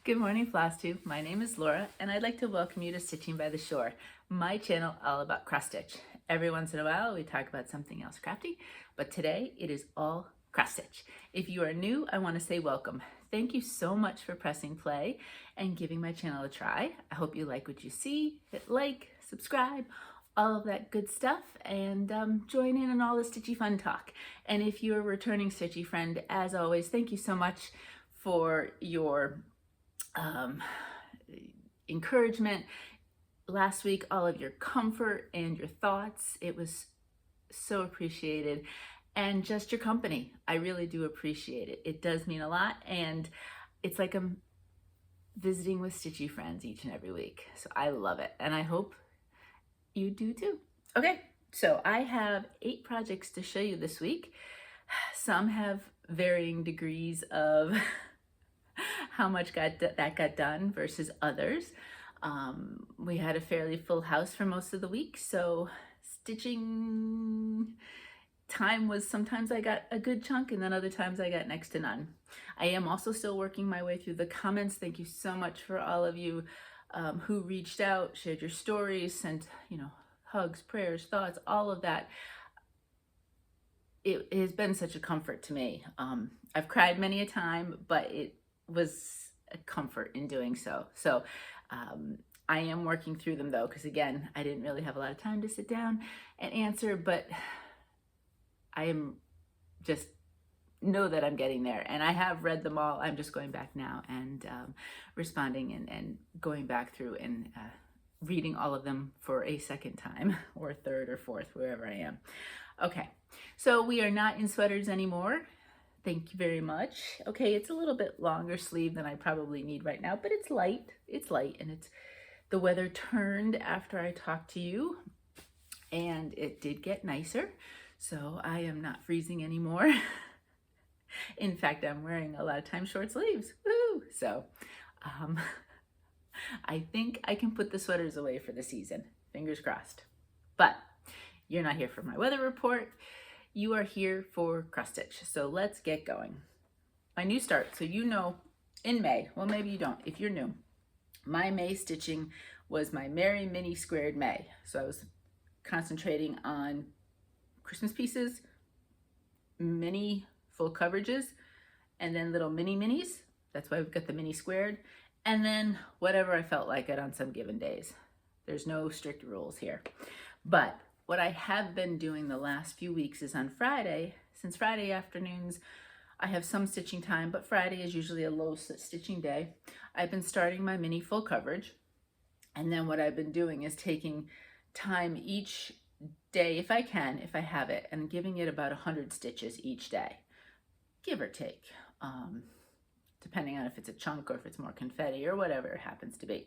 Good morning, Flosstube. My name is Laura, and I'd like to welcome you to Stitching by the Shore, my channel all about cross stitch. Every once in a while, we talk about something else crafty, but today it is all cross stitch. If you are new, I want to say welcome. Thank you so much for pressing play and giving my channel a try. I hope you like what you see. Hit like, subscribe, all of that good stuff, and join in on all the Stitchy fun talk. And if you're a returning Stitchy friend, as always, thank you so much for your encouragement last week, all of your comfort and your thoughts. It was so appreciated, and just your company. I really do appreciate it. It does mean a lot, and it's like I'm visiting with Stitchy friends each and every week. So I love it, and I hope you do too. Okay, so I have 8 projects to show you this week. Some have varying degrees of how much that got done versus others. We had a fairly full house for most of the week, so stitching time was sometimes I got a good chunk and then other times I got next to none. I am also still working my way through the comments. Thank you so much for all of you who reached out, shared your stories, sent hugs, prayers, thoughts, all of that. It has been such a comfort to me. I've cried many a time, but it was a comfort in doing so. So I am working through them though, because again, I didn't really have a lot of time to sit down and answer, but I am just know that I'm getting there, and I have read them all. I'm just going back now and responding and going back through and reading all of them for a second time or third or fourth, wherever I am. Okay, so we are not in sweaters anymore. Thank you very much. Okay, it's a little bit longer sleeve than I probably need right now, but it's light. It's light, and the weather turned after I talked to you, and it did get nicer, so I am not freezing anymore. In fact, I'm wearing a lot of times short sleeves. Woo! So I think I can put the sweaters away for the season. Fingers crossed. But you're not here for my weather report. You are here for cross stitch. So let's get going. My new start. So in May, well, maybe you don't if you're new. My May stitching was my Merry Mini Squared May. So I was concentrating on Christmas pieces, mini full coverages, and then little mini minis. That's why we've got the mini squared. And then whatever I felt like it on some given days. There's no strict rules here. But what I have been doing the last few weeks is on Friday, since Friday afternoons, I have some stitching time, but Friday is usually a low stitching day. I've been starting my mini full coverage. And then what I've been doing is taking time each day, if I can, if I have it, and giving it about 100 stitches each day, give or take, depending on if it's a chunk or if it's more confetti or whatever it happens to be.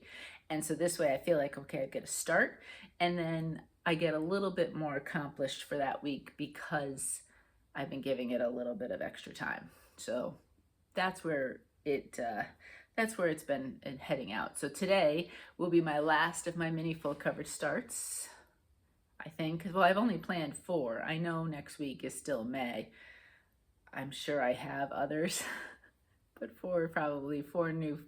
And so this way I feel like, okay, I get a start, and then I get a little bit more accomplished for that week because I've been giving it a little bit of extra time. So that's where it's been heading out. So today will be my last of my mini full coverage starts, I think. Well, I've only planned 4. I know next week is still May. I'm sure I have others, but 4 new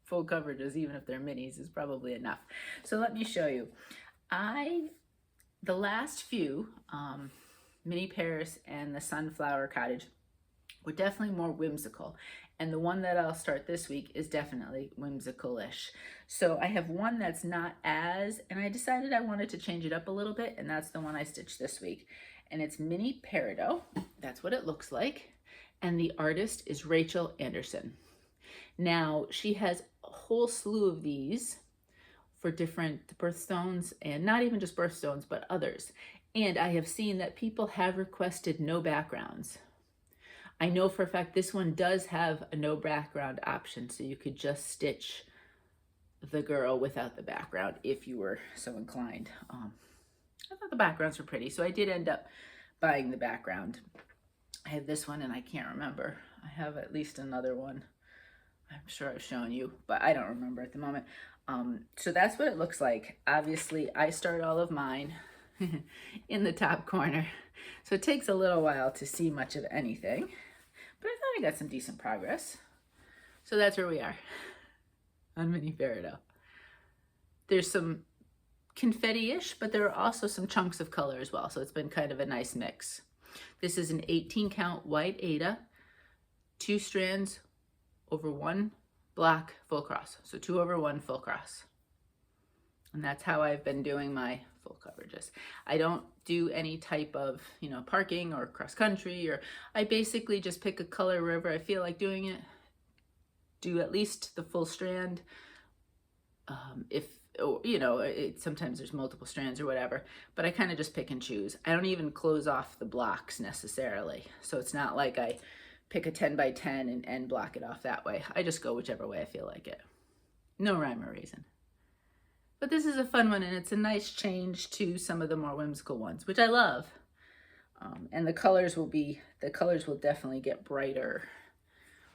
full coverages, even if they're minis, is probably enough. So let me show you. The last few, Mini Paris and the Sunflower Cottage, were definitely more whimsical. And the one that I'll start this week is definitely whimsical-ish. So I have one that's not as, and I decided I wanted to change it up a little bit, and that's the one I stitched this week. And it's Mini Peridot. That's what it looks like. And the artist is Rachel Anderson. Now, she has a whole slew of these for different birthstones, and not even just birthstones, but others. And I have seen that people have requested no backgrounds. I know for a fact this one does have a no background option, so you could just stitch the girl without the background if you were so inclined. I thought the backgrounds were pretty, so I did end up buying the background. I have this one and I can't remember. I have at least another one. I'm sure I've shown you, but I don't remember at the moment. So that's what it looks like. Obviously, I start all of mine in the top corner, so it takes a little while to see much of anything, but I thought I got some decent progress. So that's where we are. on mini Peridot. There's some confetti-ish, but there are also some chunks of color as well, so it's been kind of a nice mix. This is an 18 count white aida, 2 strands over 1 black full cross, so 2 over 1 full cross. And that's how I've been doing my full coverages. I don't do any type of, parking or cross country, or I basically just pick a color wherever I feel like doing it, do at least the full strand. Sometimes there's multiple strands or whatever, but I kind of just pick and choose. I don't even close off the blocks necessarily. So it's not like I pick a 10 by 10 and block it off that way. I just go whichever way I feel like it. No rhyme or reason. But this is a fun one, and it's a nice change to some of the more whimsical ones, which I love. And the colors will definitely get brighter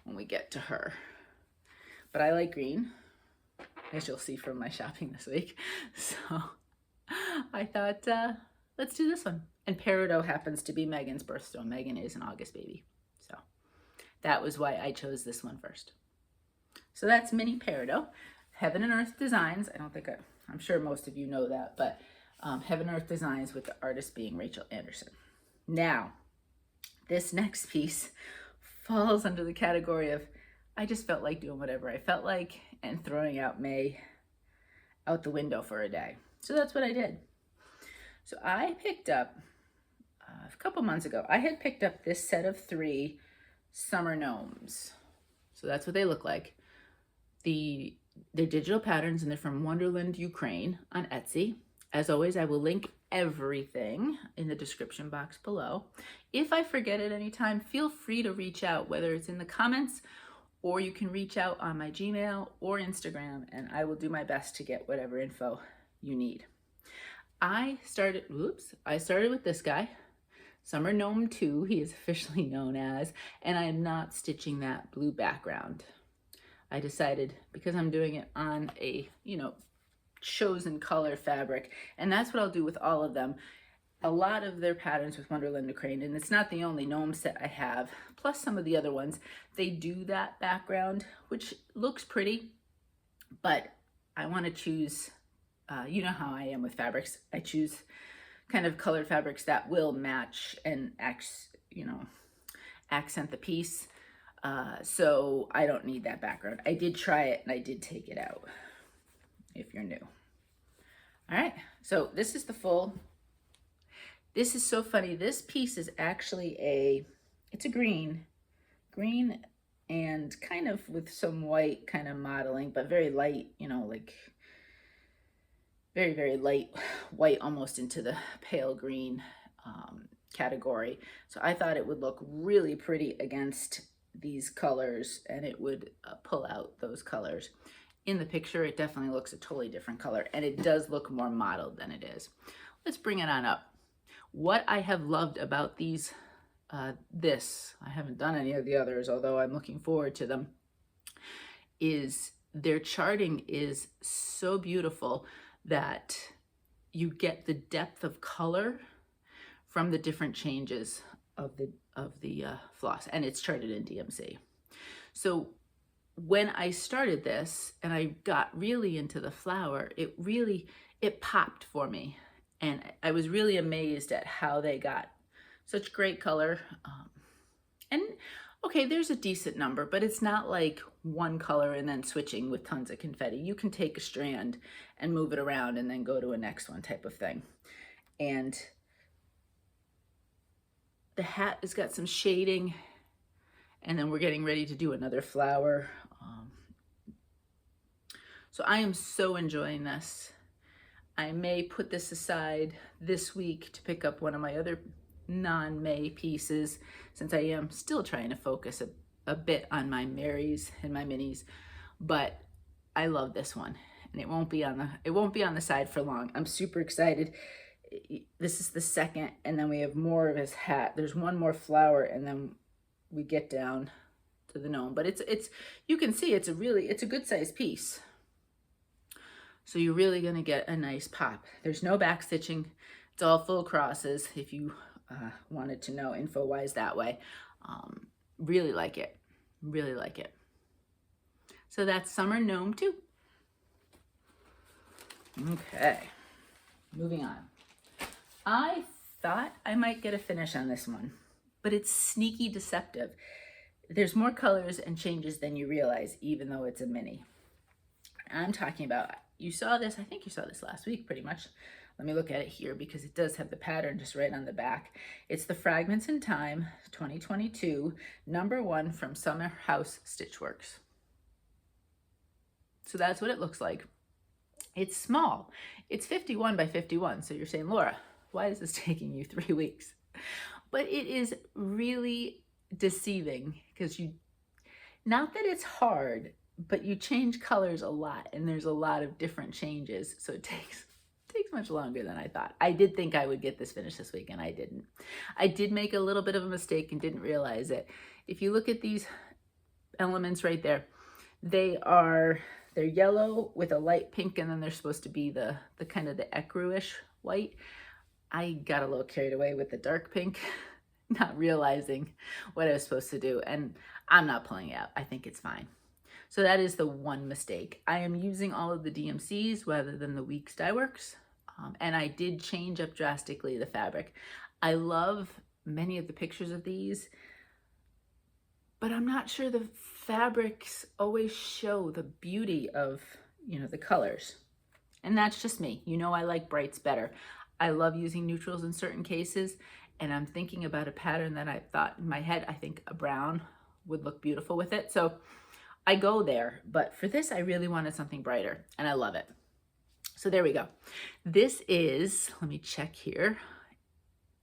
when we get to her. But I like green, as you'll see from my shopping this week. So I thought, let's do this one. And Peridot happens to be Megan's birthstone. Megan is an August baby. So that was why I chose this one first. So that's mini Peridot. Heaven and Earth Designs. I'm sure most of you know that, but Heaven and Earth Designs, with the artist being Rachel Anderson. Now, this next piece falls under the category of I just felt like doing whatever I felt like and throwing out May out the window for a day. So that's what I did. So I picked up, a couple months ago, I had picked up this set of 3 summer gnomes. So that's what they look like. They're digital patterns, and they're from Wonderland Ukraine on Etsy. As always, I will link everything in the description box below. If I forget at any time, feel free to reach out, whether it's in the comments or you can reach out on my Gmail or Instagram, and I will do my best to get whatever info you need. I started with this guy, Summer Gnome 2, he is officially known as, and I am not stitching that blue background. I decided, because I'm doing it on a, chosen color fabric, and that's what I'll do with all of them. A lot of their patterns with Wonderland Ukraine, and it's not the only gnome set I have, plus some of the other ones, they do that background, which looks pretty, but I want to choose, you know how I am with fabrics. I choose kind of colored fabrics that will match and accent the piece. So I don't need that background. I did try it and I did take it out, if you're new. All right, so this is the full. This is so funny. This piece is actually it's a green and kind of with some white kind of modeling, but very light, like very, very light white, almost into the pale green category. So I thought it would look really pretty against these colors, and it would pull out those colors. In the picture, it definitely looks a totally different color, and it does look more modeled than it is. Let's bring it on up. What I have loved about these, I haven't done any of the others, although I'm looking forward to them, is their charting is so beautiful that you get the depth of color from the different changes of the floss, and it's charted in DMC. So when I started this and I got really into the flower, it popped for me. And I was really amazed at how they got such great color. And okay, there's a decent number, but it's not like one color and then switching with tons of confetti. You can take a strand and move it around and then go to a next one type of thing. And the hat has got some shading, and then we're getting ready to do another flower. So I am so enjoying this. I may put this aside this week to pick up one of my other non-May pieces, since I am still trying to focus a bit on my Marys and my minis, but I love this one, and it won't be on the side for long. I'm super excited. This is the second, and then we have more of his hat. There's one more flower, and then we get down to the gnome, but it's you can see it's a good sized piece. So you're really going to get a nice pop. There's no back stitching. It's all full crosses, if you wanted to know info-wise that way. Really like it. Really like it. So that's Summer Gnome 2. Okay, moving on. I thought I might get a finish on this one, but it's sneaky deceptive. There's more colors and changes than you realize, even though it's a mini. I'm talking about, you saw this, I think you saw this last week pretty much. Let me look at it here because it does have the pattern just right on the back. It's the Fragments in Time 2022, #1 from Summer House Stitchworks. So that's what it looks like. It's small. It's 51 by 51. So you're saying, Laura, why is this taking you 3 weeks? But it is really deceiving because not that it's hard, but you change colors a lot and there's a lot of different changes. So it takes much longer than I thought. I did think I would get this finished this week and I didn't. I did make a little bit of a mistake and didn't realize it. If you look at these elements right there, they're yellow with a light pink, and then they're supposed to be the kind of the ecru-ish white. I got a little carried away with the dark pink, not realizing what I was supposed to do, and I'm not pulling it out. I think it's fine. So that is the one mistake. I am using all of the DMCs rather than the Weeks Dye Works, and I did change up drastically the fabric. I love many of the pictures of these, but I'm not sure the fabrics always show the beauty of, the colors. And that's just me. I like brights better. I love using neutrals in certain cases, and I'm thinking about a pattern that I thought in my head, I think a brown would look beautiful with it. So I go there, but for this, I really wanted something brighter, and I love it. So there we go. This is, let me check here,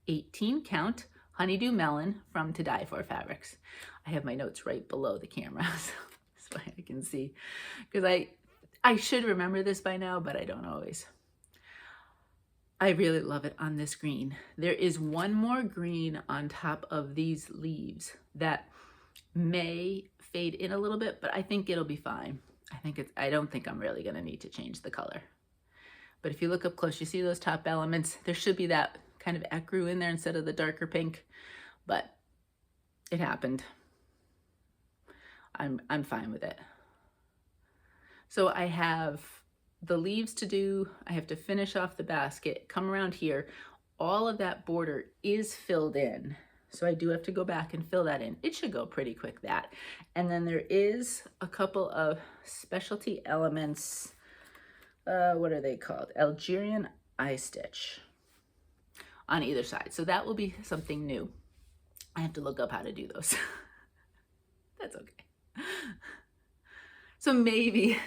18 count Honeydew Melon from To Die For Fabrics. I have my notes right below the camera, so this way I can see, because I should remember this by now, but I don't always. I really love it on this green. There is one more green on top of these leaves that may fade in a little bit, but I think it'll be fine. I don't think I'm really gonna need to change the color. But if you look up close, you see those top elements. There should be that kind of ecru in there instead of the darker pink, but it happened. I'm fine with it. So I have the leaves to do. I have to finish off the basket, come around here. All of that border is filled in. So I do have to go back and fill that in. It should go pretty quick, that. And then there is a couple of specialty elements. What are they called? Algerian eye stitch on either side. So that will be something new. I have to look up how to do those. That's okay. So maybe,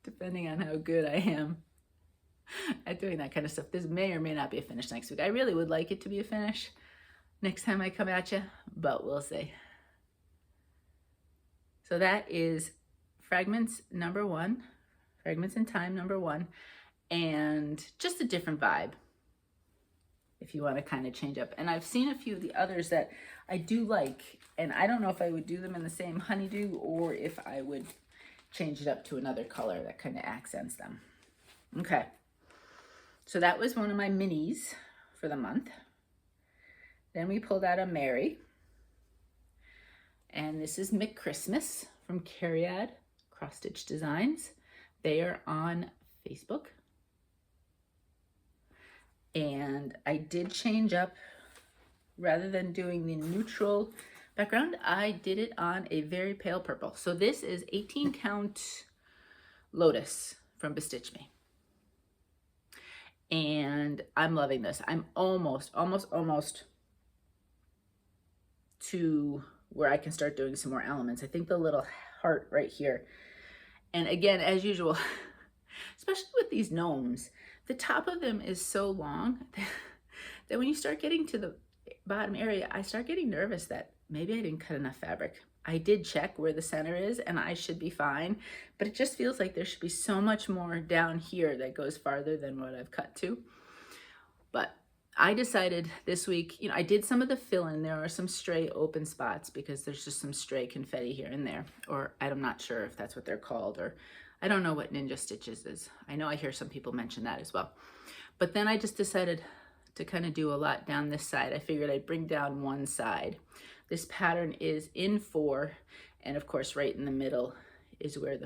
depending on how good I am at doing that kind of stuff, this may or may not be a finish next week. I really would like it to be a finish next time I come at you, but we'll see. So that is Fragments #1, Fragments in Time #1, and just a different vibe if you want to kind of change up. And I've seen a few of the others that I do like, and I don't know if I would do them in the same Honeydew or if I would change it up to another color that kind of accents them. Okay, so that was one of my minis for the month. Then we pulled out a Mary, and this is McChristmas from Cariad Cross Stitch Designs. They are on Facebook. And I did change up, rather than doing the neutral background, I did it on a very pale purple. So this is 18 count Lotus from Bestitchme. And I'm loving this. I'm almost to where I can start doing some more elements. I think the little heart right here. And again, as usual, especially with these gnomes, the top of them is so long that when you start getting to the bottom area, I start getting nervous that maybe I didn't cut enough fabric. I did check where the center is and I should be fine, but it just feels like there should be so much more down here that goes farther than what I've cut to. But I decided this week, I did some of the fill-in. There are some stray open spots because there's just some stray confetti here and there, or I'm not sure if that's what they're called, or I don't know what Ninja Stitches is. I know I hear some people mention that as well. But then I just decided to kind of do a lot down this side. I figured I'd bring down one side. This pattern is in 4, and of course right in the middle is where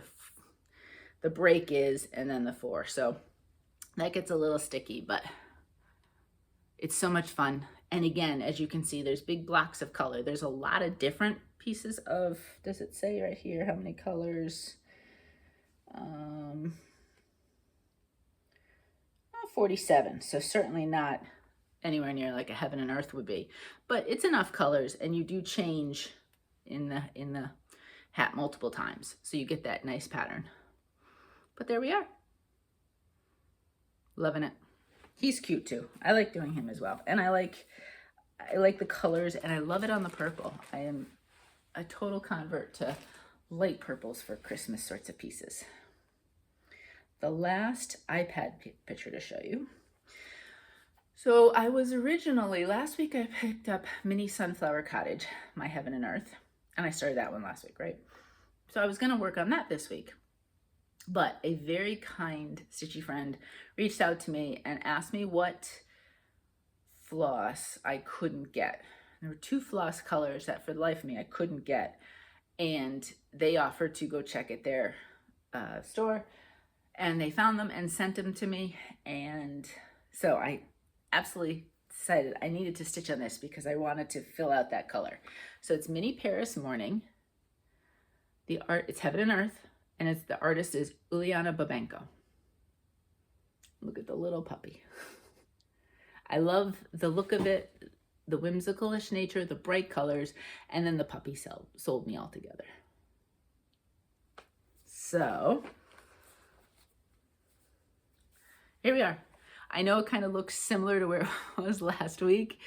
the break is, and then the 4. So That gets a little sticky, but it's so much fun. And again, as you can see, there's big blocks of color. There's a lot of different pieces of, does it say right here how many colors? 47, so certainly not anywhere near like a heaven and earth would be, but it's enough colors, and you do change in the hat multiple times, so you get that nice pattern. But there we are. Loving it. He's cute too. I like doing him as well, and I like the colors, and I love it on the purple. I am a total convert to light purples for Christmas sorts of pieces. The last iPad picture to show you. So I was originally, last week I picked up Mini Sunflower Cottage, My Heaven and Earth, and I started that one last week, right? So I was gonna work on that this week, but a very kind Stitchy friend reached out to me and asked me what floss I couldn't get. There were 2 floss colors that for the life of me I couldn't get, and they offered to go check at their store, and they found them and sent them to me. And so I absolutely decided I needed to stitch on this because I wanted to fill out that color. So it's Mini Paris Morning. The art, it's Heaven and Earth, and it's the artist is Uliana Babenko. Look at the little puppy. I love the look of it, the whimsical-ish nature, the bright colors, and then the puppy sold me all together. So here we are. I know it kind of looks similar to where it was last week,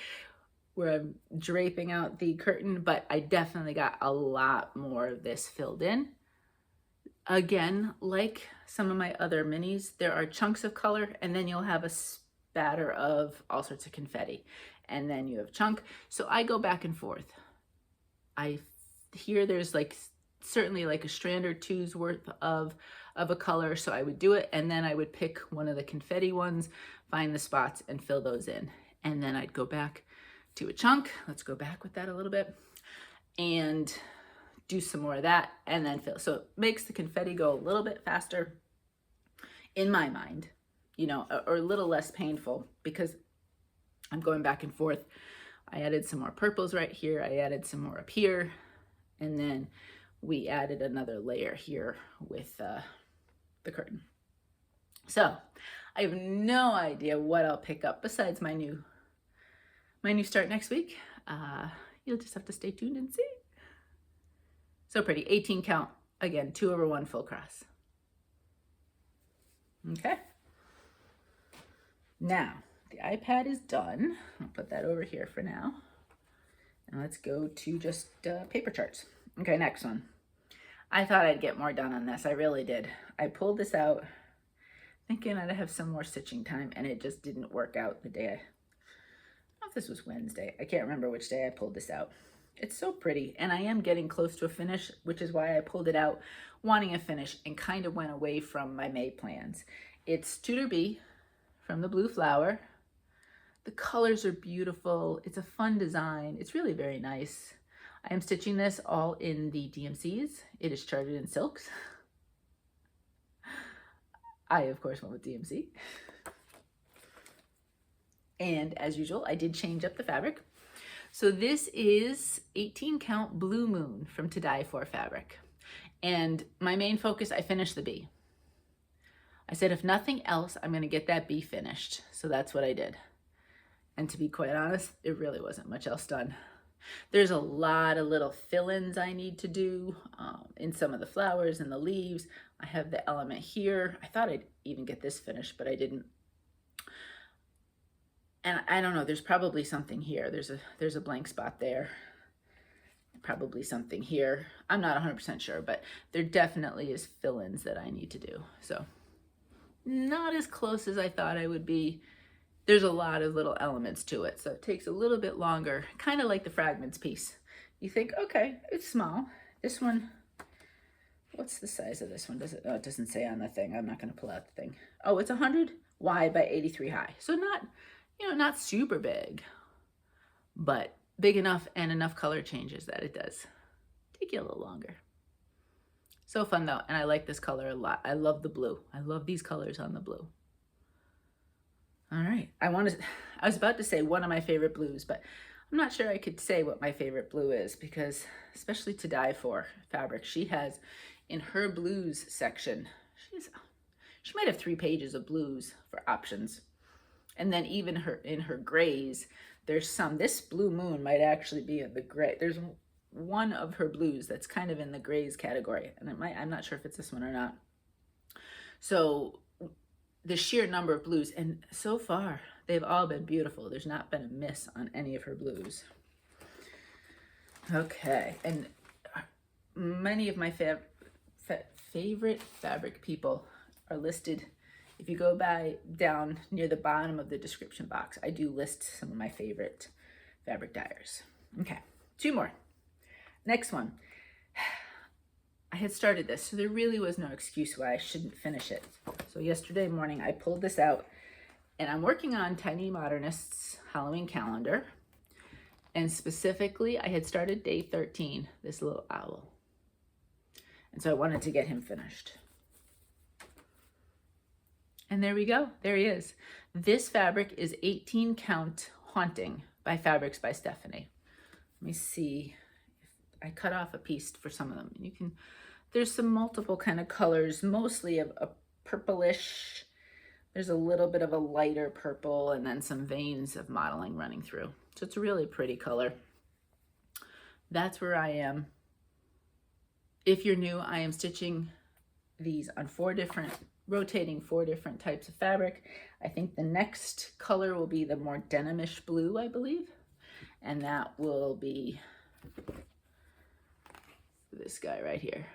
where I'm draping out the curtain, but I definitely got a lot more of this filled in. Again, like some of my other minis, there are chunks of color, and then you'll have a spatter of all sorts of confetti, and then you have chunk. So I go back and forth. Here there's like certainly like a strand or two's worth of a color, so I would do it, and then I would pick one of the confetti ones, find the spots, and fill those in. And then I'd go back to a chunk. Let's go back with that a little bit, and do some more of that, and then fill. So it makes the confetti go a little bit faster in my mind, you know, or a little less painful because I'm going back and forth. I added some more purples right here. I added some more up here, and then we added another layer here with the curtain. So I have no idea what I'll pick up besides my new start next week. You'll just have to stay tuned and see. So pretty, 18 count, again, 2/1 full cross. Okay. Now, the iPad is done. I'll put that over here for now. And let's go to just paper charts. Okay, next one. I thought I'd get more done on this. I really did. I pulled this out thinking I'd have some more stitching time, and it just didn't work out the day I don't know if this was Wednesday. I can't remember which day I pulled this out. It's so pretty, and I am getting close to a finish, which is why I pulled it out wanting a finish and kind of went away from my May plans. It's Tudor Bee from the Blue Flower. The colors are beautiful. It's a fun design. It's really very nice. I am stitching this all in the DMCs. It is charted in silks. I, of course, went with DMC. And as usual, I did change up the fabric. So this is 18 count Blue Moon from To Die For fabric. And my main focus, I finished the bee. I said, if nothing else, I'm gonna get that bee finished. So that's what I did. And to be quite honest, it really wasn't much else done. There's a lot of little fill-ins I need to do in some of the flowers and the leaves. I have the element here. I thought I'd even get this finished, but I didn't. And I don't know, there's probably something here. There's a blank spot there. Probably something here. I'm not 100% sure, but there definitely is fill-ins that I need to do. So not as close as I thought I would be. There's a lot of little elements to it, so it takes a little bit longer, kind of like the Fragments piece. You think, okay, it's small. This one, what's the size of this one? Oh, it doesn't say on the thing. I'm not going to pull out the thing. Oh, it's 100 wide by 83 high. So not, you know, not super big, but big enough and enough color changes that it does take you a little longer. So fun though, and I like this color a lot. I love the blue. I love these colors on the blue. All right, I was about to say one of my favorite blues, but I'm not sure I could say what my favorite blue is, because especially to die for fabric, she has in her blues section, she might have 3 pages of blues for options. And then even in her grays, there's some, this Blue Moon might actually be in the gray. There's one of her blues that's kind of in the grays category, and I'm not sure if it's this one or not. So the sheer number of blues, and so far they've all been beautiful. There's not been a miss on any of her blues. Okay, and many of my favorite fabric people are listed. If you go down near the bottom of the description box, I do list some of my favorite fabric dyers. Okay, 2 more. Next one. I had started this, so there really was no excuse why I shouldn't finish it. So yesterday morning, I pulled this out, and I'm working on Tiny Modernist's Halloween calendar. And specifically, I had started day 13, this little owl. And so I wanted to get him finished. And there we go. There he is. This fabric is 18 Count Haunting by Fabrics by Stephanie. Let me see. I cut off a piece for some of them. You can, there's some multiple kind of colors, mostly a purplish. There's a little bit of a lighter purple, and then some veins of modeling running through. So it's a really pretty color. That's where I am. If you're new, I am stitching these on rotating 4 different types of fabric. I think the next color will be the more denimish blue, I believe. And that will be this guy right here.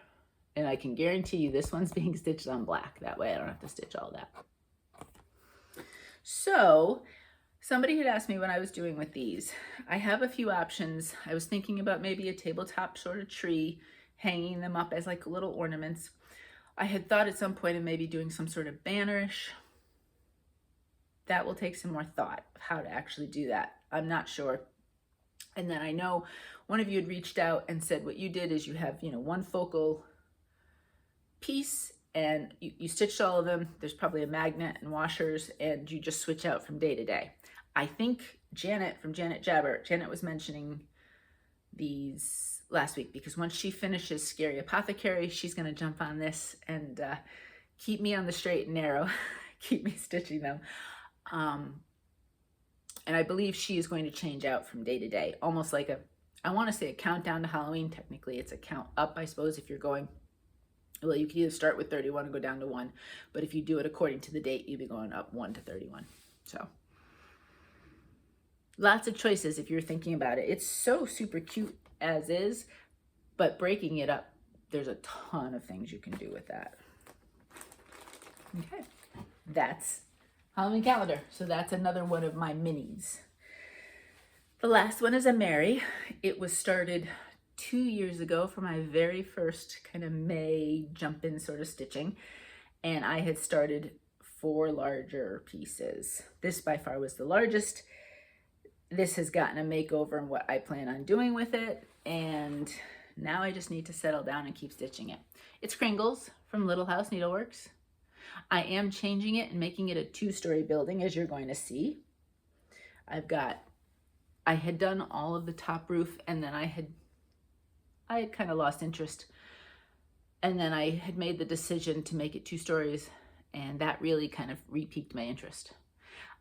And I can guarantee you this one's being stitched on black. That way I don't have to stitch all that. So somebody had asked me what I was doing with these. I have a few options. I was thinking about maybe a tabletop sort of tree, hanging them up as like little ornaments. I had thought at some point of maybe doing some sort of bannerish. That will take some more thought of how to actually do that. I'm not sure. And then I know one of you had reached out and said what you did is you have, one focal piece, and you stitched all of them. There's probably a magnet and washers, and you just switch out from day to day. I think Janet from Janet was mentioning these last week, because once she finishes Scary Apothecary, she's going to jump on this and keep me on the straight and narrow, keep me stitching them. And I believe she is going to change out from day to day, almost like I want to say a countdown to Halloween. Technically, it's a count up, I suppose, if you're going. Well, you can either start with 31 and go down to 1, but if you do it according to the date, you'll be going up 1 to 31. So lots of choices if you're thinking about it. It's so super cute as is, but breaking it up, there's a ton of things you can do with that. Okay, that's Halloween calendar. So that's another one of my minis. The last one is a Mary. It was started 2 years ago for my very first kind of May jump in sort of stitching. And I had started 4 larger pieces. This by far was the largest. This has gotten a makeover in what I plan on doing with it. And now I just need to settle down and keep stitching it. It's Kringles from Little House Needleworks. I am changing it and making it a 2-story building, as you're going to see. I had done all of the top roof, and then I had kind of lost interest. And then I had made the decision to make it 2 stories, and that really kind of re-piqued my interest.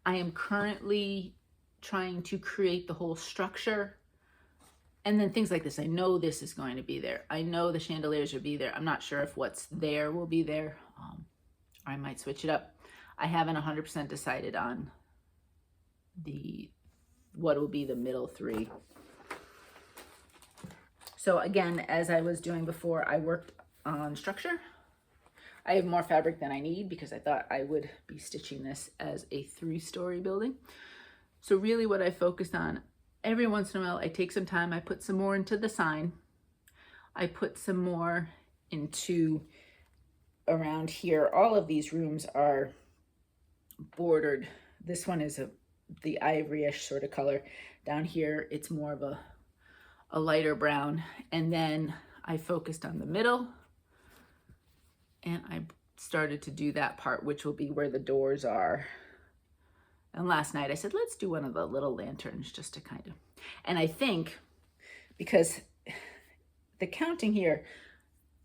I am currently trying to create the whole structure, and then things like this. I know this is going to be there. I know the chandeliers will be there. I'm not sure if what's there will be there. I might switch it up. I haven't 100% decided on what will be the middle 3. So again, as I was doing before, I worked on structure. I have more fabric than I need because I thought I would be stitching this as a 3-story building. So really what I focused on, every once in a while, I take some time, I put some more into the sign. I put some more into around here. All of these rooms are bordered. This one is the ivory-ish sort of color. Down here, it's more of a lighter brown. And then I focused on the middle, and I started to do that part, which will be where the doors are. And last night I said, let's do one of the little lanterns just to kind of, and I think because the counting here,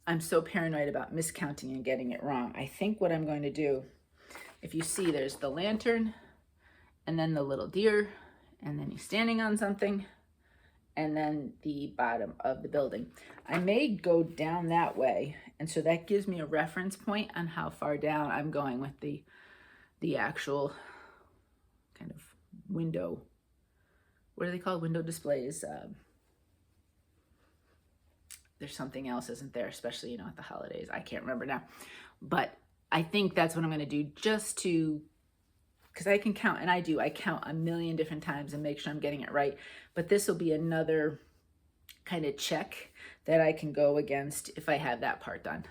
I'm so paranoid about miscounting and getting it wrong. I think what I'm going to do, if you see, there's the lantern and then the little deer, and then he's standing on something, and then the bottom of the building. I may go down that way, and so that gives me a reference point on how far down I'm going with the actual kind of window. What are they called? Window displays. There's something else, isn't there? Especially, you know, at the holidays. I can't remember now. But I think that's what I'm going to do, just to, because I can count, and I do. I count a million different times and make sure I'm getting it right. But this will be another kind of check that I can go against if I have that part done.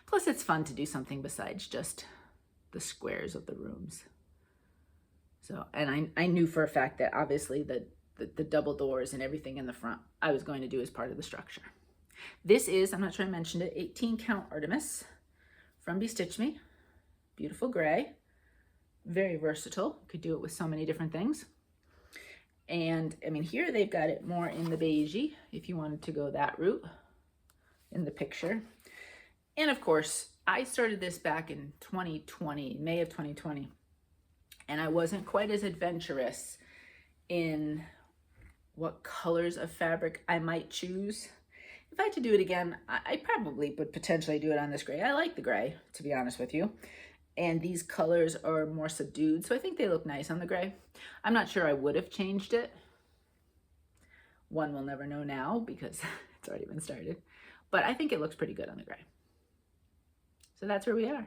Plus, it's fun to do something besides just the squares of the rooms. So, and I knew for a fact that obviously the double doors and everything in the front I was going to do as part of the structure. This is, I'm not sure I mentioned it, 18 count Artemis from Bestitchme. Beautiful gray, very versatile. Could do it with so many different things. And I mean, here they've got it more in the beigey, if you wanted to go that route in the picture. And of course, I started this back in 2020, May of 2020, and I wasn't quite as adventurous in what colors of fabric I might choose. If I had to do it again, I probably would potentially do it on this gray. I like the gray, to be honest with you. And these colors are more subdued, so I think they look nice on the gray. I'm not sure I would have changed it. One will never know now because it's already been started. But I think it looks pretty good on the gray. So that's where we are.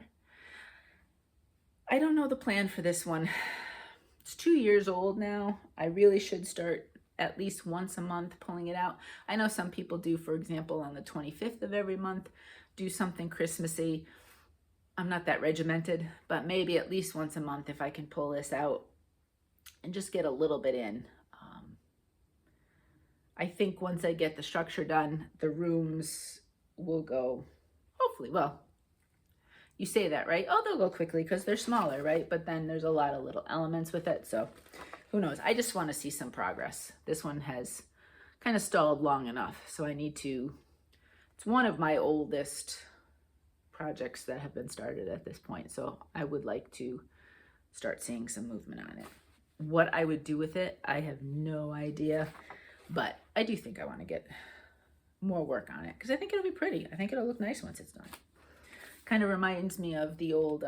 I don't know the plan for this one. It's 2 years old now. I really should start at least once a month pulling it out. I know some people do, for example, on the 25th of every month, do something Christmassy. I'm not that regimented, but maybe at least once a month if I can pull this out and just get a little bit in. I think once I get the structure done, the rooms will go, hopefully, well, you say that, right? Oh, they'll go quickly because they're smaller, right? But then there's a lot of little elements with it, so who knows? I just want to see some progress. This one has kind of stalled long enough, so I need to, it's one of my oldest projects that have been started at this point, so I would like to start seeing some movement on it. What I would do with it, I have no idea, but I do think I want to get more work on it because I think it'll be pretty. I think it'll look nice once it's done. Kind of reminds me of the old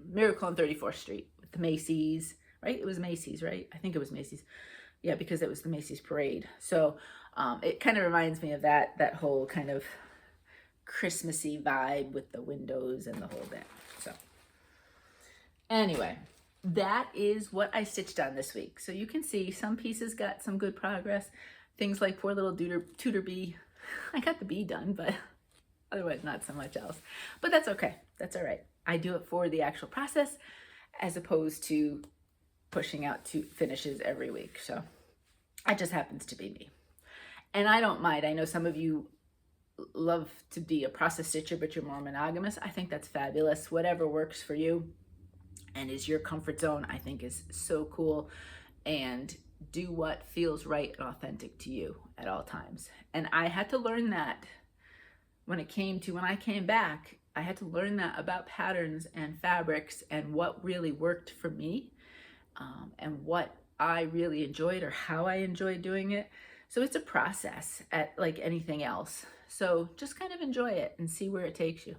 Miracle on 34th Street with the Macy's, right? It was Macy's, right? I think it was Macy's. Yeah, because it was the Macy's parade. So it kind of reminds me of that whole kind of Christmassy vibe with the windows and the whole bit. So anyway, that is what I stitched on this week. So you can see some pieces got some good progress. Things like poor little Tudor bee. I got the bee done, but otherwise not so much else. But that's okay. That's all right. I do it for the actual process as opposed to pushing out two finishes every week. So it just happens to be me. And I don't mind. I know some of you love to be a process stitcher, but you're more monogamous. I think that's fabulous. Whatever works for you and is your comfort zone, I think is so cool. And do what feels right and authentic to you at all times. And I had to learn that when I came back, I had to learn that about patterns and fabrics and what really worked for me and what I really enjoyed or how I enjoyed doing it. So it's a process like anything else. So just kind of enjoy it and see where it takes you.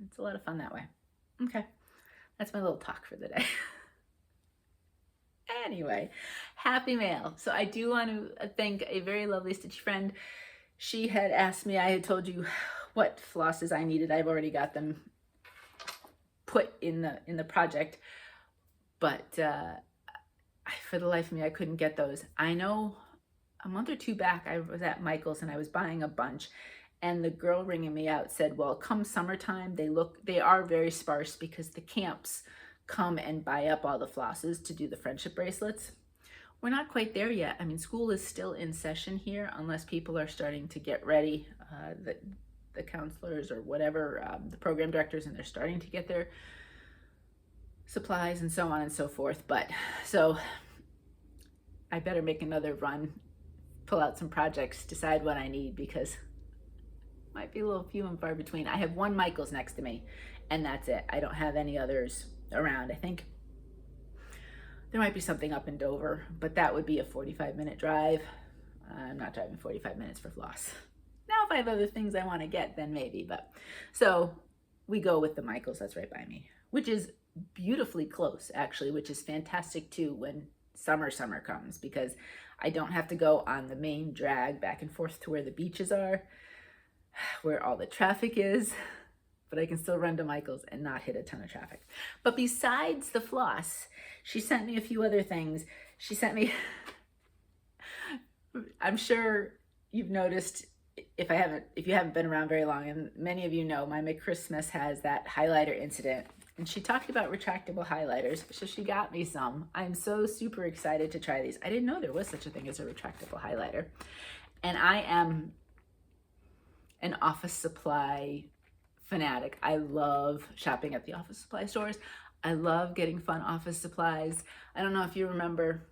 It's a lot of fun that way. Okay, that's my little talk for the day. Anyway, happy mail. So I do want to thank a very lovely Stitch friend. She had asked me, I had told you what flosses I needed. I've already got them put in the project, but for the life of me, I couldn't get those. I know a month or two back, I was at Michael's and I was buying a bunch, and the girl ringing me out said, well, come summertime, they are very sparse because the camps come and buy up all the flosses to do the friendship bracelets. We're not quite there yet. I mean, school is still in session here unless people are starting to get ready, the counselors or whatever, the program directors, and they're starting to get their supplies and so on and so forth. But so I better make another run, pull out some projects, decide what I need, because it might be a little few and far between. I have one Michael's next to me and that's it. I don't have any others around. I think there might be something up in Dover, but that would be a 45-minute drive. I'm not driving 45 minutes for floss. Now, if I have other things I want to get, then maybe. But so we go with the Michael's that's right by me, which is beautifully close, actually, which is fantastic too when summer comes, because I don't have to go on the main drag back and forth to where the beaches are, where all the traffic is, but I can still run to Michael's and not hit a ton of traffic. But besides the floss, she sent me a few other things. She sent me, I'm sure you've noticed, if you haven't been around very long, and many of you know, my McChristmas has that highlighter incident, and she talked about retractable highlighters, so she got me some. I'm so super excited to try these. I didn't know there was such a thing as a retractable highlighter, and I am an office supply fanatic. I love shopping at the office supply stores. I love getting fun office supplies. I don't know if you remember,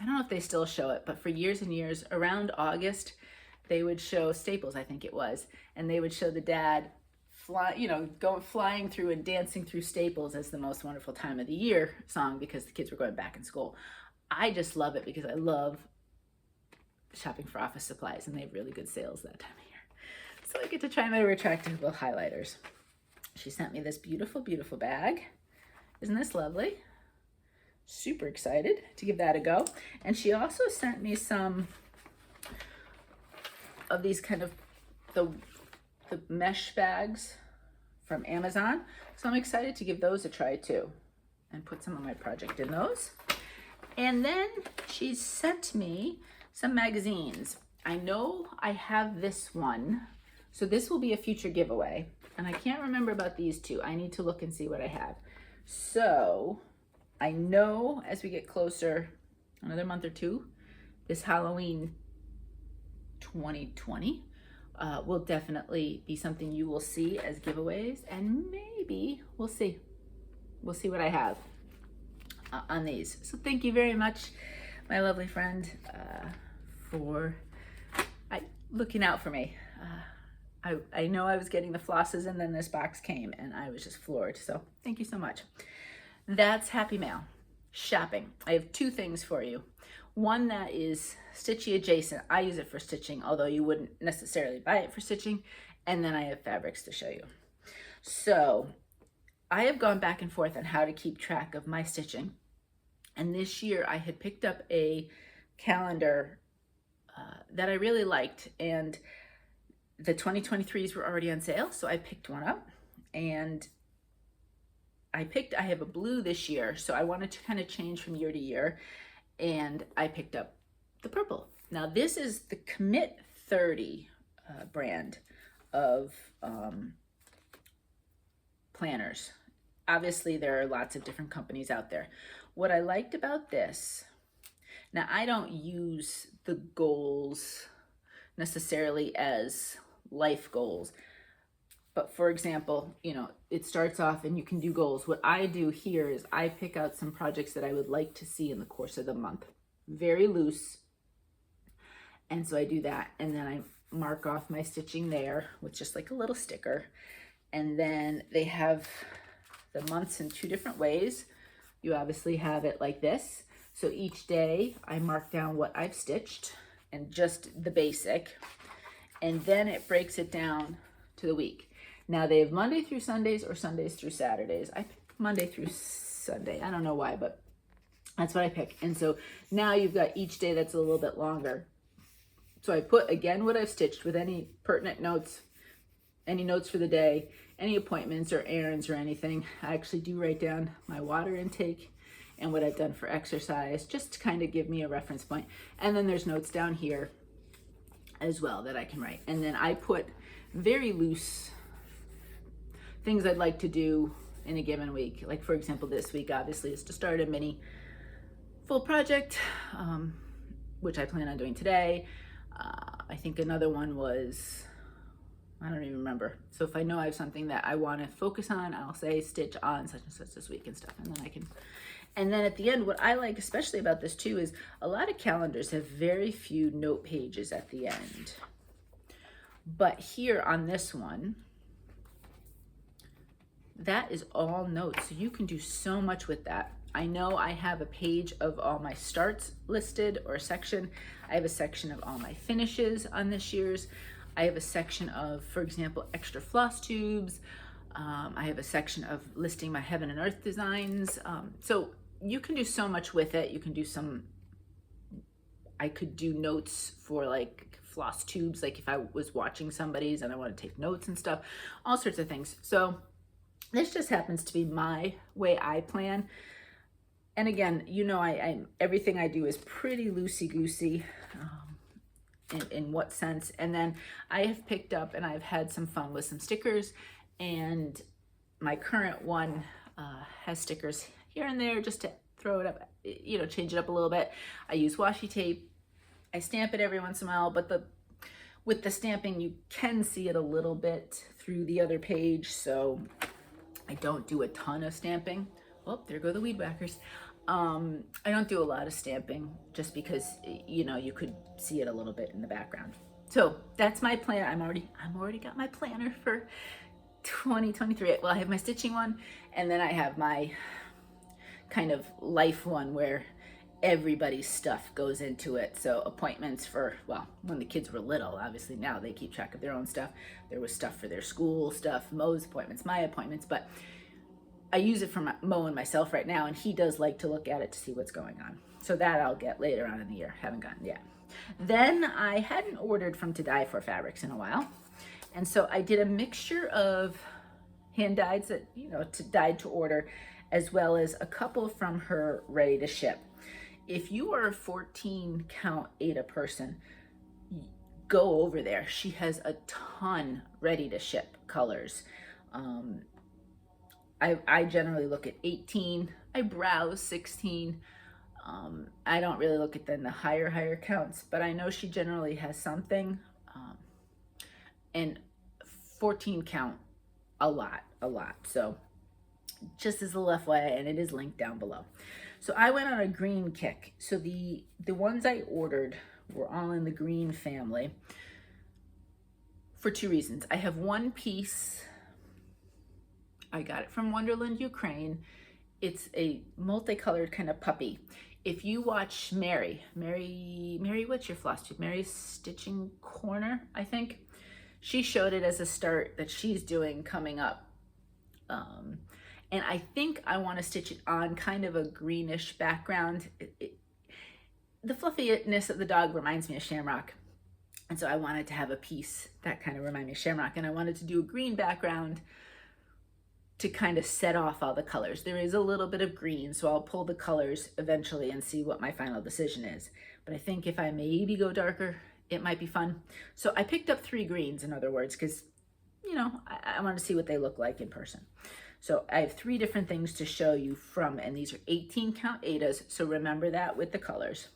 I don't know if they still show it, but for years and years, around August, they would show Staples, I think it was, and they would show the dad flying through and dancing through Staples as the most wonderful time of the year song, because the kids were going back in school. I just love it because I love shopping for office supplies, and they have really good sales that time of year. So I get to try my retractable highlighters. She sent me this beautiful, beautiful bag. Isn't this lovely? Super excited to give that a go. And she also sent me some of these kind of the mesh bags from Amazon. So I'm excited to give those a try too, and put some of my project in those. And then she sent me some magazines. I know I have this one, so this will be a future giveaway. And I can't remember about these two. I need to look and see what I have. So I know as we get closer, another month or two, this Halloween 2020 will definitely be something you will see as giveaways, and maybe we'll see what I have on these. So thank you very much, my lovely friend, for looking out for me. I know I was getting the flosses, and then this box came and I was just floored. So thank you so much. That's Happy Mail. Shopping. I have two things for you. One that is Stitche adjacent. I use it for stitching, although you wouldn't necessarily buy it for stitching. And then I have fabrics to show you. So I have gone back and forth on how to keep track of my stitching. And this year I had picked up a calendar that I really liked, and the 2023s were already on sale. So I picked one up, and I have a blue this year. So I wanted to kind of change from year to year. And I picked up the purple. Now this is the Commit 30 brand of planners. Obviously there are lots of different companies out there. What I liked about this, now I don't use the goals necessarily as life goals, but for example, it starts off and you can do goals. What I do here is I pick out some projects that I would like to see in the course of the month. Very loose. And so I do that. And then I mark off my stitching there with just like a little sticker. And then they have the months in two different ways. You obviously have it like this. So each day I mark down what I've stitched and just the basic. And then it breaks it down to the week. Now they have Monday through Sundays or Sundays through Saturdays. I pick Monday through Sunday. I don't know why, but that's what I pick. And so now you've got each day that's a little bit longer. So I put again what I've stitched with any pertinent notes, any notes for the day, any appointments or errands or anything. I actually do write down my water intake and what I've done for exercise, just to kind of give me a reference point. And then there's notes down here as well that I can write. And then I put very loose things I'd like to do in a given week. Like for example, this week obviously is to start a mini full project, which I plan on doing today. I think another one was I don't even remember. So if I know I have something that I want to focus on, I'll say stitch on such and such this week and stuff, and then I can. And then at the end, what I like especially about this too is a lot of calendars have very few note pages at the end. But here on this one, that is all notes. So you can do so much with that. I know I have a page of all my starts listed, or a section. I have a section of all my finishes on this year's. I have a section of, for example, extra floss tubes. I have a section of listing my heaven and earth designs. So you can do so much with it. You can do some, I could do notes for like floss tubes, like if I was watching somebody's and I want to take notes and stuff, all sorts of things. So this just happens to be my way I plan. And again, you know, I everything I do is pretty loosey-goosey. In what sense. And then I have picked up and I've had some fun with some stickers, and my current one has stickers here and there just to throw it up, you know, change it up a little bit. I use washi tape. I stamp it every once in a while, but with the stamping, you can see it a little bit through the other page. So I don't do a ton of stamping. Oh, there go the weed whackers. I don't do a lot of stamping just because, you know, you could see it a little bit in the background. So that's my plan. I'm already got my planner for 2023. Well, I have my stitching one, and then I have my kind of life one where everybody's stuff goes into it. So appointments for, well, when the kids were little, obviously now they keep track of their own stuff. There was stuff for their school stuff, Mo's appointments, my appointments, but I use it for Mo and myself right now, and he does like to look at it to see what's going on. So that I'll get later on in the year. Haven't gotten yet. Then I hadn't ordered from To Dye For fabrics in a while, and so I did a mixture of hand dyes that, you know, to dyed to order, as well as a couple from her ready to ship. If you are a 14 count Aida person, go over there. She has a ton ready to ship colors. I generally look at 18. I browse 16. I don't really look at the higher counts, but I know she generally has something. And 14 count a lot. So just as a little FYI, and it is linked down below. So I went on a green kick. So the ones I ordered were all in the green family for two reasons. I have one piece. I got it from Wonderland Ukraine. It's a multicolored kind of puppy. If you watch Mary, what's your floss tube? Mary's Stitching Corner, I think. She showed it as a start that she's doing coming up. And I think I want to stitch it on kind of a greenish background. The fluffiness of the dog reminds me of Shamrock. And so I wanted to have a piece that kind of reminded me of Shamrock. And I wanted to do a green background to kind of set off all the colors. There is a little bit of green, so I'll pull the colors eventually and see what my final decision is. But I think if I maybe go darker, it might be fun. So I picked up 3 greens, in other words, because, you know, I want to see what they look like in person. So I have 3 different things to show you from, and these are 18 count Aidas, so remember that with the colors.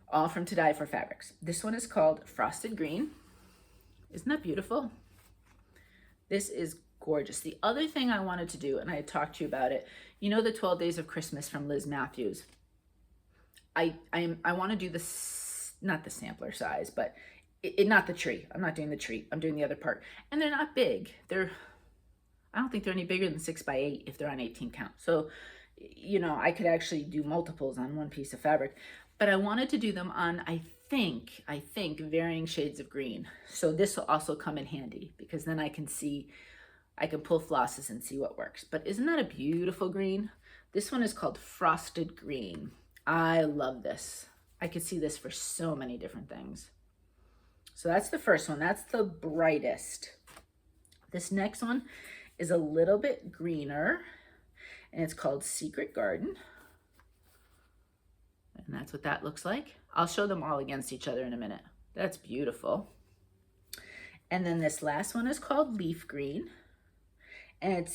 All from To Dye For fabrics. This one is called Frosted Green. Isn't that beautiful? This is gorgeous. The other thing I wanted to do, and I had talked to you about it, you know, the 12 Days of Christmas from Liz Matthews. I want to do this, not the sampler size, but not the tree. I'm not doing the tree. I'm doing the other part. And they're not big. I don't think they're any bigger than 6x8 if they're on 18 count. So, you know, I could actually do multiples on one piece of fabric, but I wanted to do them on, I think varying shades of green. So this will also come in handy because then I can pull flosses and see what works. But isn't that a beautiful green? This one is called Frosted Green. I love this. I could see this for so many different things. So that's the first one. That's the brightest. This next one is a little bit greener, and it's called Secret Garden. And that's what that looks like. I'll show them all against each other in a minute. That's beautiful. And then this last one is called Leaf Green. And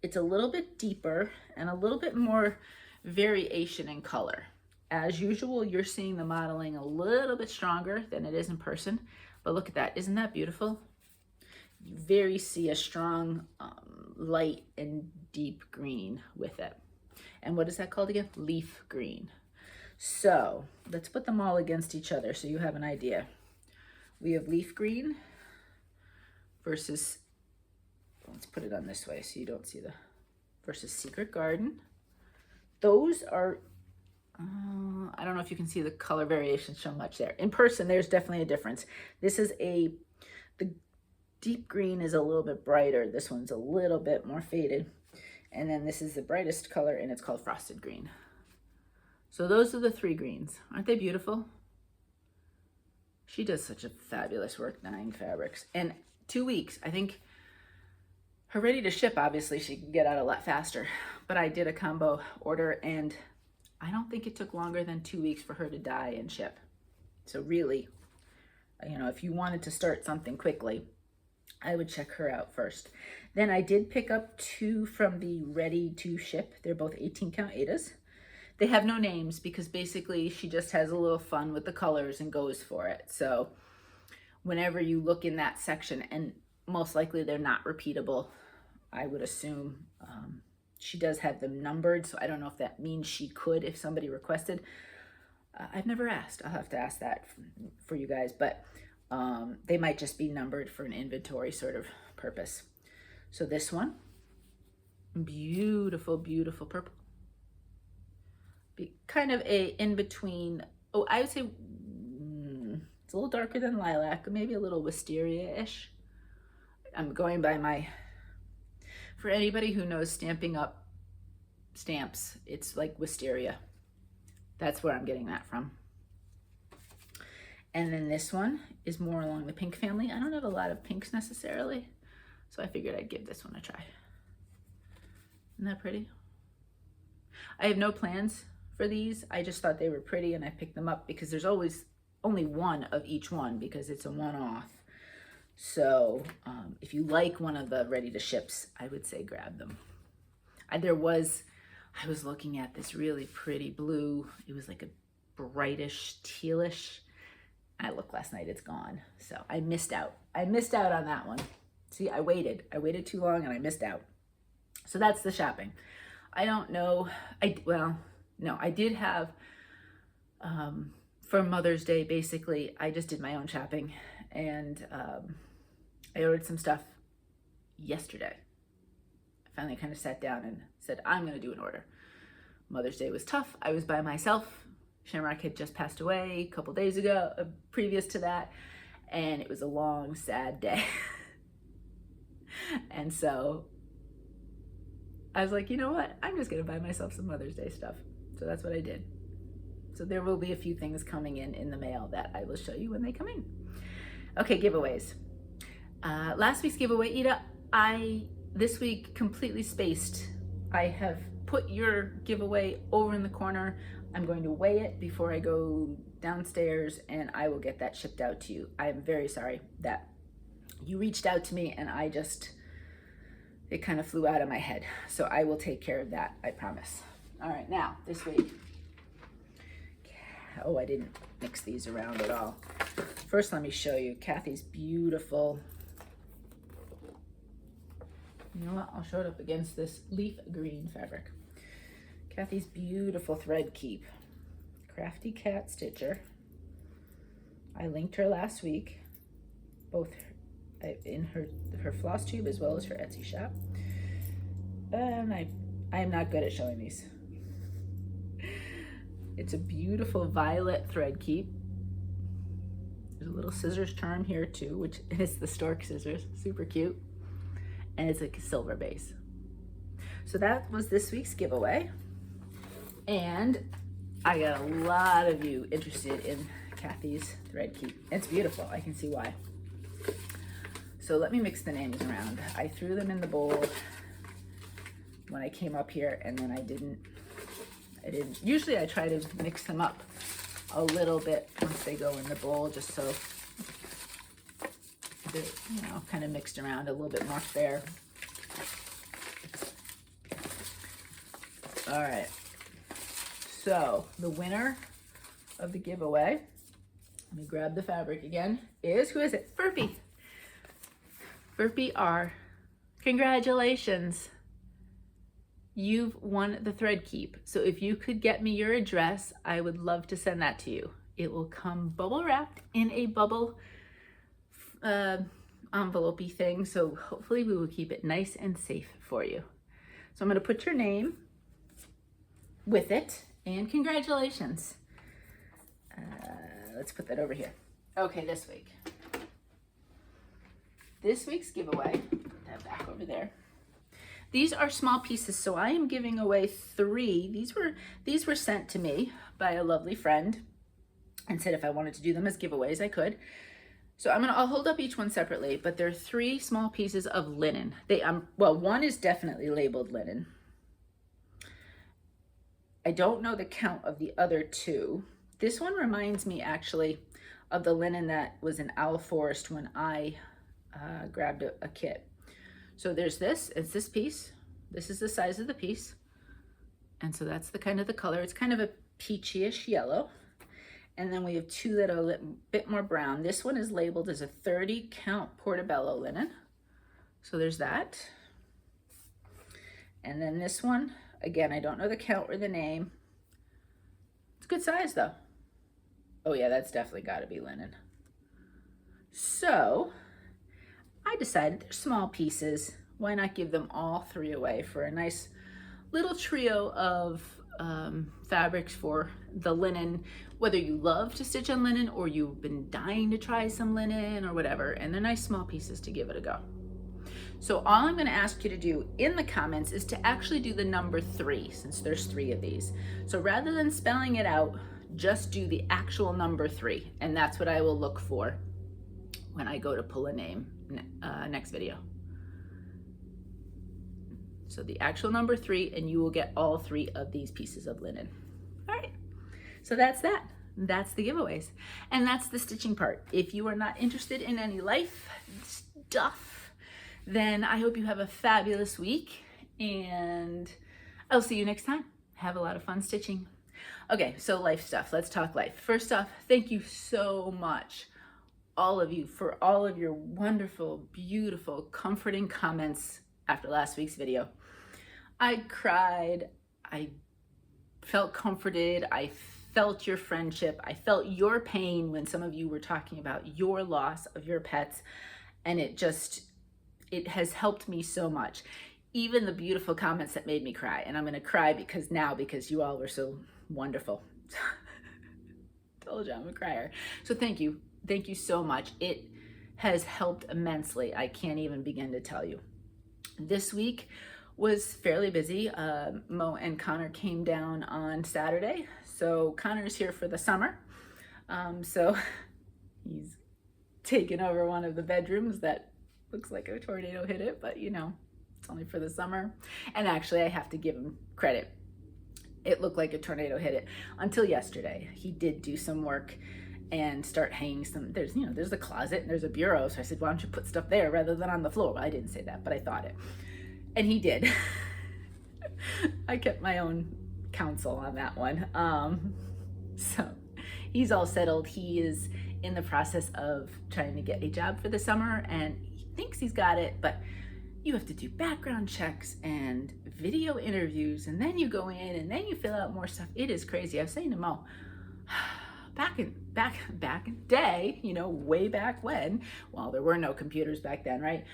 it's a little bit deeper and a little bit more variation in color. As usual, you're seeing the modeling a little bit stronger than it is in person, but look at that. Isn't that beautiful? you very see a strong light and deep green with it. And what is that called again? Leaf green. So let's put them all against each other so you have an idea. We have leaf green versus, let's put it on this way so you don't see the, versus Secret Garden. Those are, I don't know if you can see the color variation so much there. In person, there's definitely a difference. This is the deep green is a little bit brighter. This one's a little bit more faded. And then this is the brightest color, and it's called Frosted Green. So those are the three greens. Aren't they beautiful? She does such a fabulous work dyeing fabrics. And 2 weeks, I think her ready to ship, obviously she can get out a lot faster, but I did a combo order and I don't think it took longer than 2 weeks for her to dye and ship. So really, you know, if you wanted to start something quickly, I would check her out first. Then I did pick up 2 from the ready to ship. They're both 18 count aidas. They have no names because basically she just has a little fun with the colors and goes for it. So whenever you look in that section, and most likely they're not repeatable, I would assume. She does have them numbered, so I don't know if that means she could if somebody requested. I've never asked. I'll have to ask that for you guys, but they might just be numbered for an inventory sort of purpose. So this one, beautiful, beautiful purple. Kind of a in-between, oh, I would say it's a little darker than lilac, maybe a little wisteria-ish. I'm going by my, for anybody who knows Stamping Up stamps, it's like wisteria. That's where I'm getting that from. And then this one is more along the pink family. I don't have a lot of pinks necessarily, so I figured I'd give this one a try. Isn't that pretty? I have no plans for these. I just thought they were pretty and I picked them up because there's always only one of each one because it's a one-off. So if you like one of the ready to ships, I would say grab them. I was looking at this really pretty blue. It was like a brightish tealish. I looked last night, it's gone. So I missed out. I missed out on that one. See, I waited too long and I missed out. So that's the shopping. I don't know. I did have, for Mother's Day, basically, I just did my own shopping and I ordered some stuff yesterday. I finally kind of sat down and said, I'm going to do an order. Mother's Day was tough. I was by myself. Shamrock had just passed away a couple days ago, previous to that, and it was a long, sad day. And so I was like, you know what? I'm just going to buy myself some Mother's Day stuff. So that's what I did. So there will be a few things coming in the mail that I will show you when they come in. Okay, giveaways. Last week's giveaway, Ida, this week completely spaced. I have put your giveaway over in the corner. I'm going to weigh it before I go downstairs and I will get that shipped out to you. I'm very sorry that you reached out to me and it kind of flew out of my head. So I will take care of that, I promise. All right, now this week. Oh, I didn't mix these around at all. First, let me show you Kathy's beautiful, you know what, I'll show it up against this leaf green fabric. Kathy's beautiful thread keep. Crafty Cat Stitcher. I linked her last week, both in her Flosstube as well as her Etsy shop. And I am not good at showing these. It's a beautiful violet thread keep. There's a little scissors charm here too, which is the stork scissors, super cute. And it's like a silver base. So that was this week's giveaway. And I got a lot of you interested in Kathy's thread keep. It's beautiful, I can see why. So let me mix the names around. I threw them in the bowl when I came up here and then I didn't, usually I try to mix them up a little bit once they go in the bowl just so they're, you know, kind of mixed around a little bit more fair. All right, so the winner of the giveaway, let me grab the fabric again, is, who is it? Furpy. For BR, congratulations. You've won the thread keep. So if you could get me your address, I would love to send that to you. It will come bubble wrapped in a bubble envelope-y thing. So hopefully we will keep it nice and safe for you. So I'm going to put your name with it, and congratulations. Let's put that over here. Okay, this week. This week's giveaway, put that back over there. These are small pieces, so I am giving away 3. These were sent to me by a lovely friend and said if I wanted to do them as giveaways, I could. So I'll hold up each one separately, but they're 3 small pieces of linen. Well, one is definitely labeled linen. I don't know the count of the other 2. This one reminds me actually of the linen that was in Owl Forest when I grabbed a kit. So there's this, it's this piece. This is the size of the piece. And so that's the kind of the color. It's kind of a peachy-ish yellow. And then we have 2 that are a little bit more brown. This one is labeled as a 30 count portobello linen. So there's that. And then this one, again, I don't know the count or the name. It's a good size though. Oh yeah, that's definitely gotta be linen. So I decided they're small pieces. Why not give them all 3 away for a nice little trio of fabrics for the linen, whether you love to stitch on linen or you've been dying to try some linen or whatever, and they're nice small pieces to give it a go. So all I'm going to ask you to do in the comments is to actually do the number 3, since there's 3 of these. So rather than spelling it out, just do the actual number 3, and that's what I will look for when I go to pull a name next video. So the actual number 3, and you will get all 3 of these pieces of linen. All right, so that's that. That's the giveaways. And that's the stitching part. If you are not interested in any life stuff, then I hope you have a fabulous week, and I'll see you next time. Have a lot of fun stitching. Okay, so life stuff. Let's talk life. First off, thank you so much, all of you, for all of your wonderful, beautiful, comforting comments after last week's video. I cried, I felt comforted, I felt your friendship, I felt your pain when some of you were talking about your loss of your pets, and it has helped me so much. Even the beautiful comments that made me cry, and I'm gonna cry because you all were so wonderful. Told you I'm a crier. So thank you so much. It has helped immensely. I can't even begin to tell you. This week was fairly busy. Mo and Connor came down on Saturday. So Connor's here for the summer. So he's taken over one of the bedrooms that looks like a tornado hit it, but you know, it's only for the summer. And actually I have to give him credit. It looked like a tornado hit it until yesterday. He did do some work and start hanging some, there's a closet and there's a bureau. So I said, why don't you put stuff there rather than on the floor? Well, I didn't say that, but I thought it. And he did. I kept my own counsel on that one. So he's all settled. He is in the process of trying to get a job for the summer, and he thinks he's got it, but you have to do background checks and video interviews, and then you go in and then you fill out more stuff. It is crazy. I was saying to Mo, back in day, you know, way back when, well, there were no computers back then, right?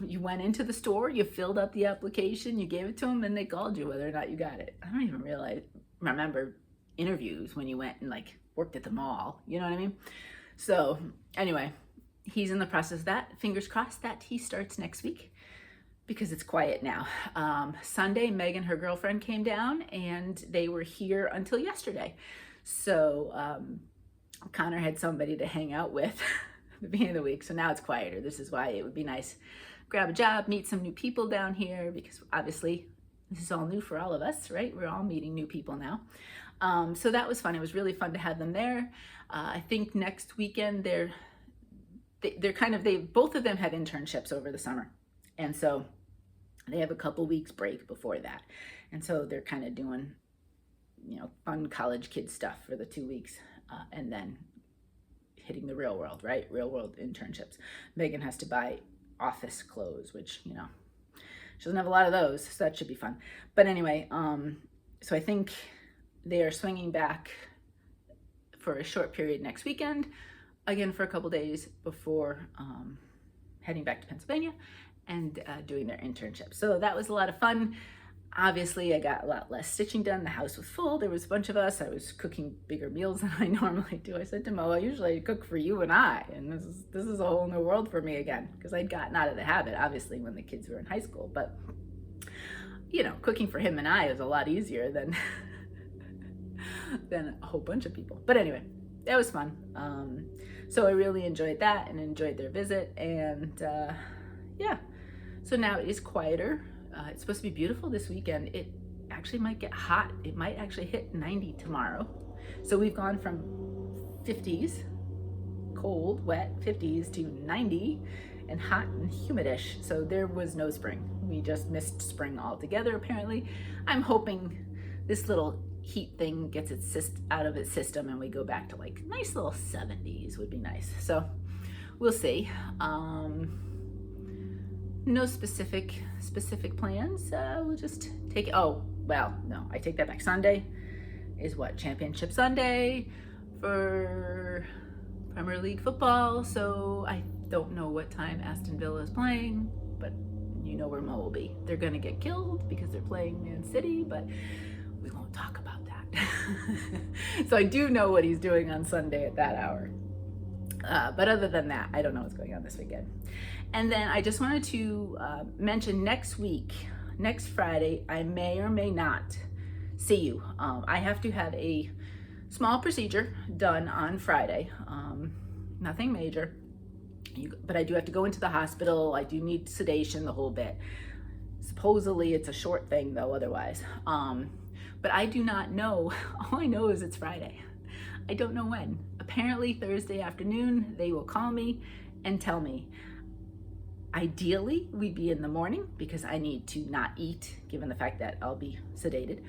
You went into the store, you filled out the application, you gave it to them, and they called you whether or not you got it. I don't even remember interviews when you went and like worked at the mall, you know what I mean? So anyway, he's in the process of that. Fingers crossed that he starts next week, because it's quiet now. Sunday, Megan, her girlfriend, came down and they were here until yesterday. So Connor had somebody to hang out with at the beginning of the week. So now it's quieter. This is why it would be nice. Grab a job, meet some new people down here, because obviously this is all new for all of us, right? We're all meeting new people now. So that was fun. It was really fun to have them there. I think next weekend both of them have internships over the summer. And so they have a couple weeks break before that. And so they're kind of doing, you know, fun college kid stuff for the 2 weeks, and then hitting the real world, right? Real world internships. Megan has to buy office clothes, which, you know, she doesn't have a lot of those, so that should be fun. But anyway, so I think they are swinging back for a short period next weekend, again for a couple days before heading back to Pennsylvania and doing their internship. So that was a lot of fun. Obviously, I got a lot less stitching done. The house was full. There was a bunch of us. I was cooking bigger meals than I normally do. I said to Mo, I usually cook for you and I, and this is a whole new world for me again, because I'd gotten out of the habit, obviously, when the kids were in high school. But, you know, cooking for him and I is a lot easier than than a whole bunch of people. But anyway, that was fun. So I really enjoyed that and enjoyed their visit. And yeah, so now it is quieter. It's supposed to be beautiful this weekend. It actually might get hot. It might actually hit 90 tomorrow. So we've gone from 50s, cold, wet 50s, to 90 and hot and humidish. So there was no spring. We just missed spring altogether, apparently. I'm hoping this little heat thing gets its out of its system and we go back to like nice little 70s would be nice. So we'll see. No specific plans. We'll just take it. Oh, well, no, I take that back. Sunday is what? Championship Sunday for Premier League football. So I don't know what time Aston Villa is playing, but you know where Mo will be. They're going to get killed because they're playing Man City, but we won't talk about that. So I do know what he's doing on Sunday at that hour. But other than that, I don't know what's going on this weekend. And then I just wanted to mention next week, next Friday, I may or may not see you. I have to have a small procedure done on Friday. Nothing major, but I do have to go into the hospital. I do need sedation, the whole bit. Supposedly it's a short thing though, otherwise. But I do not know. All I know is it's Friday. I don't know when. Apparently Thursday afternoon, they will call me and tell me. Ideally, we'd be in the morning because I need to not eat, given the fact that I'll be sedated.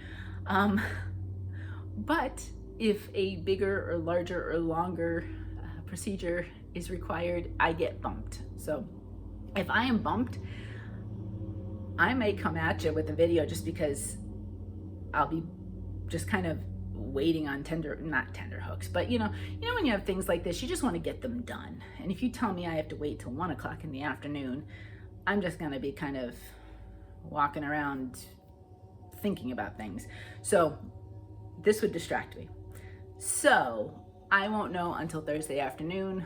But if a bigger or larger or longer procedure is required, I get bumped. So if I am bumped, I may come at you with a video just because I'll be just kind of waiting on not tender hooks, but you know when you have things like this, you just want to get them done. And if you tell me I have to wait till 1 o'clock in the afternoon, I'm just going to be kind of walking around thinking about things. So this would distract me. So I won't know until Thursday afternoon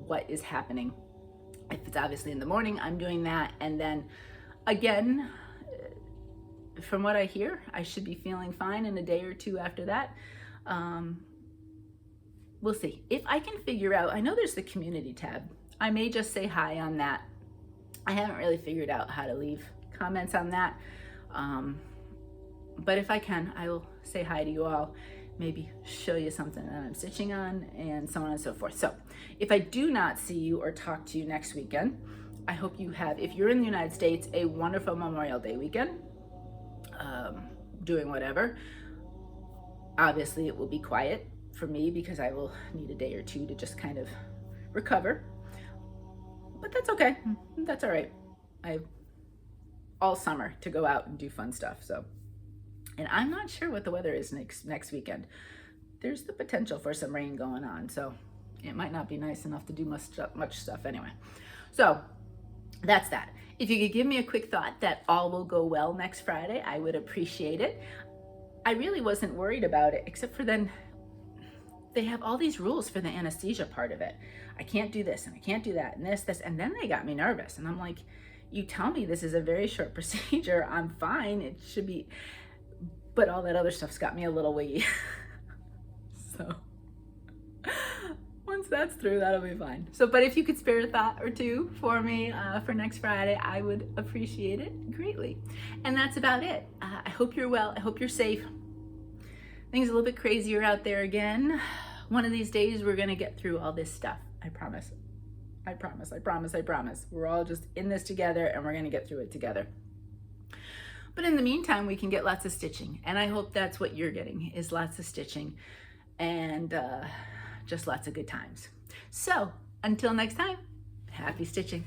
what is happening. If it's obviously in the morning, I'm doing that. And then again, from what I hear, I should be feeling fine in a day or two after that. We'll see. If I can figure out, I know there's the community tab. I may just say hi on that. I haven't really figured out how to leave comments on that. But if I can, I will say hi to you all, maybe show you something that I'm stitching on, and so on and so forth. So if I do not see you or talk to you next weekend, I hope you have, if you're in the United States, a wonderful Memorial Day weekend. Doing whatever. Obviously it will be quiet for me because I will need a day or two to just kind of recover, but that's okay. That's all right. I have all summer to go out and do fun stuff. So, and I'm not sure what the weather is next weekend. There's the potential for some rain going on, so it might not be nice enough to do much stuff anyway. So that's that. If you could give me a quick thought that all will go well next Friday, I would appreciate it. I really wasn't worried about it, except for then they have all these rules for the anesthesia part of it. I can't do this and I can't do that and this, and then they got me nervous. And I'm like, you tell me this is a very short procedure. I'm fine. It should be, but all that other stuff's got me a little wiggy. So once that's through, that'll be fine. So, but if you could spare a thought or two for me for next Friday, I would appreciate it greatly. And that's about it. I hope you're well. I hope you're safe. Things are a little bit crazier out there again. One of these days, we're going to get through all this stuff. I promise. I promise. I promise. I promise. We're all just in this together and we're going to get through it together. But in the meantime, we can get lots of stitching. And I hope that's what you're getting, is lots of stitching and just lots of good times. So until next time, happy stitching.